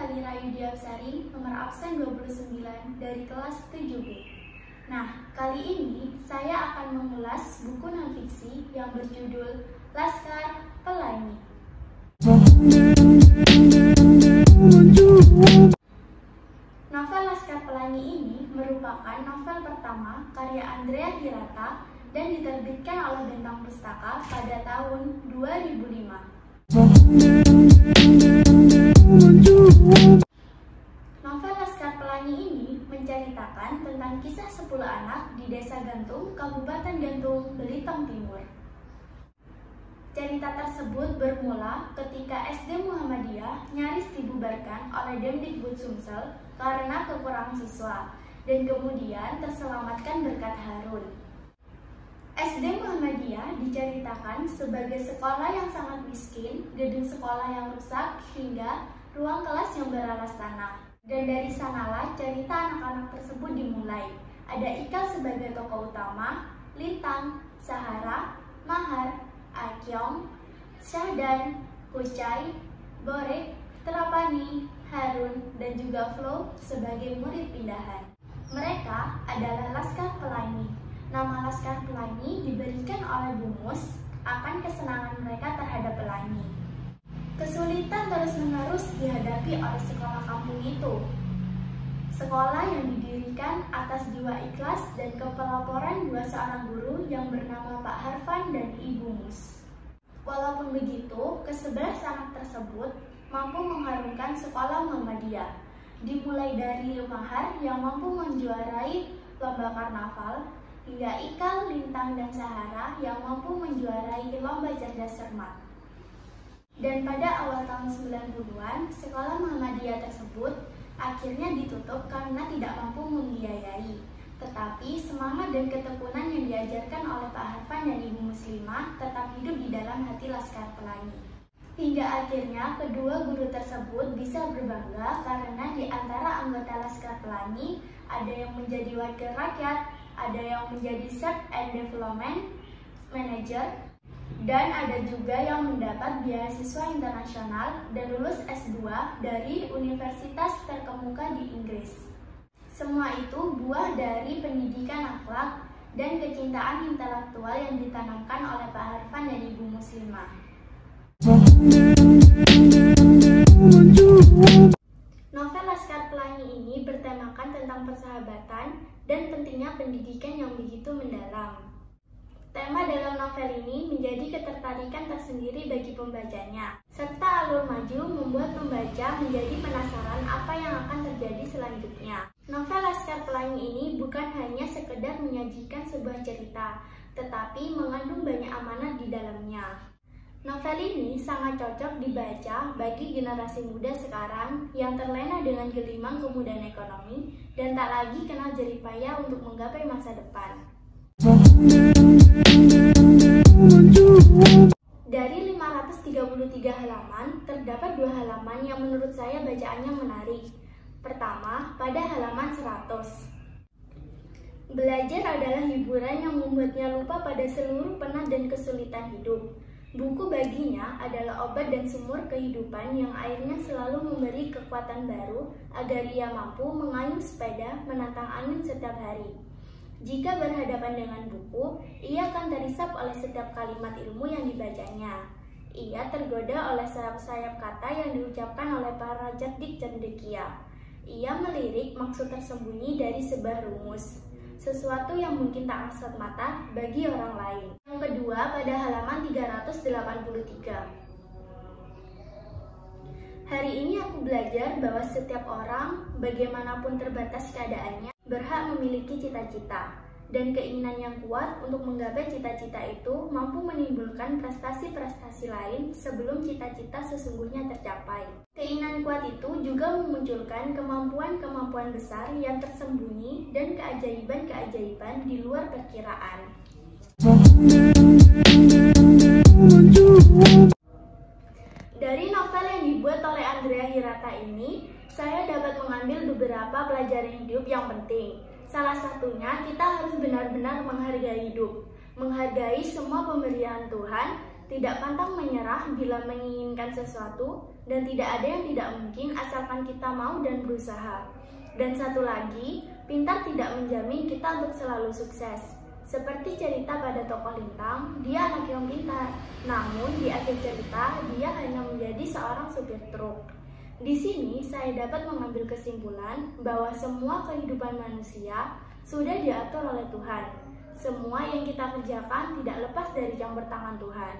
Halirayu Diapsari, nomor absen 29 dari kelas 7B. Nah, kali ini saya akan mengulas buku non-fiksi yang berjudul Laskar Pelangi. Novel Laskar Pelangi ini merupakan novel pertama karya Andrea Hirata dan diterbitkan oleh Bentang Pustaka pada tahun 2005. Novel Laskar Pelangi ini menceritakan tentang kisah 10 anak di Desa Gantung, Kabupaten Gantung, Belitung Timur. Cerita tersebut bermula ketika SD Muhammadiyah nyaris dibubarkan oleh Demdikbud Sumsel karena kekurangan siswa, dan kemudian terselamatkan berkat Harun. SD Muhammadiyah diceritakan sebagai sekolah yang sangat miskin, gedung sekolah yang rusak, hingga ruang kelas yang beralas tanah. Dan dari sanalah cerita anak-anak tersebut dimulai. Ada Ikal sebagai tokoh utama, Lintang, Sahara, Mahar, Akyong, Syahdan, Kucai, Borek, Terapani, Harun, dan juga Flo sebagai murid pindahan. Mereka adalah Laskar Pelangi. Nama Laskar Pelangi diberikan oleh Bungus akan kesenangan mereka terhadap pelangi. Kesulitan terus-menerus dihadapi oleh sekolah kampung itu. Sekolah yang didirikan atas jiwa ikhlas dan kepelaporan dua seorang guru yang bernama Pak Harfan dan Ibu Mus. Walaupun begitu, ke-11 anak tersebut mampu mengharumkan sekolah Muhammadiyah. Dimulai dari Mahar yang mampu menjuarai lomba karnaval, hingga Ikal, Lintang, dan Sahara yang mampu menjuarai lomba cerdas cermat. Dan pada awal tahun 90-an, sekolah Muhammadiyah tersebut akhirnya ditutup karena tidak mampu membiayai. Tetapi semangat dan ketekunan yang diajarkan oleh Pak Harfan dan Ibu Muslimah tetap hidup di dalam hati Laskar Pelangi. Hingga akhirnya kedua guru tersebut bisa berbangga karena di antara anggota Laskar Pelangi ada yang menjadi wakil rakyat, ada yang menjadi Search and Development Manager, dan ada juga yang mendapat beasiswa internasional dan lulus S2 dari universitas terkemuka di Inggris. Semua itu buah dari pendidikan akhlak dan kecintaan intelektual yang ditanamkan oleh Pak Harfan dan Ibu Muslimah. Novel Laskar Pelangi ini bertemakan tentang persahabatan dan pentingnya pendidikan yang begitu mendalam. Tema dalam novel ini menjadi ketertarikan tersendiri bagi pembacanya, serta alur maju membuat pembaca menjadi penasaran apa yang akan terjadi selanjutnya. Novel Laskar Pelangi ini bukan hanya sekedar menyajikan sebuah cerita, tetapi mengandung banyak amanat di dalamnya. Novel ini sangat cocok dibaca bagi generasi muda sekarang yang terlena dengan gelimang kemudahan ekonomi dan tak lagi kenal jerih payah untuk menggapai masa depan. Dari 533 halaman, terdapat 2 halaman yang menurut saya bacaannya menarik. Pertama, pada halaman 100. Belajar adalah hiburan yang membuatnya lupa pada seluruh penat dan kesulitan hidup. Buku baginya adalah obat dan sumur kehidupan yang akhirnya selalu memberi kekuatan baru agar ia mampu mengayuh sepeda menantang angin setiap hari. Jika berhadapan dengan buku, ia akan terisap oleh setiap kalimat ilmu yang dibacanya. Ia tergoda oleh sayap-sayap kata yang diucapkan oleh para cerdik cendekia. Ia melirik maksud tersembunyi dari sebuah rumus, sesuatu yang mungkin tak kasat mata bagi orang lain. Yang kedua, pada halaman 383. Hari ini aku belajar bahwa setiap orang, bagaimanapun terbatas keadaannya, berhak memiliki cita-cita. Dan keinginan yang kuat untuk menggapai cita-cita itu mampu menimbulkan prestasi-prestasi lain sebelum cita-cita sesungguhnya tercapai. Keinginan kuat itu juga memunculkan kemampuan-kemampuan besar yang tersembunyi dan keajaiban-keajaiban di luar perkiraan. Dari novel yang dibuat oleh Andrea Hirata ini, saya dapat mengambil beberapa pelajaran hidup yang penting. Salah satunya, kita harus benar-benar menghargai hidup, menghargai semua pemberian Tuhan, tidak pantang menyerah bila menginginkan sesuatu, dan tidak ada yang tidak mungkin asalkan kita mau dan berusaha. Dan satu lagi, pintar tidak menjamin kita untuk selalu sukses. Seperti cerita pada tokoh Lintang, dia anak yang pintar, namun di akhir cerita dia hanya menjadi seorang supir truk. Di sini saya dapat mengambil kesimpulan bahwa semua kehidupan manusia sudah diatur oleh Tuhan. Semua yang kita kerjakan tidak lepas dari campur tangan Tuhan.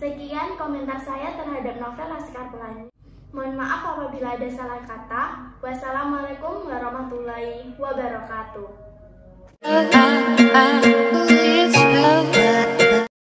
Sekian komentar saya terhadap novel Laskar Pelangi. Mohon maaf apabila ada salah kata. Wassalamualaikum warahmatullahi wabarakatuh. It's love.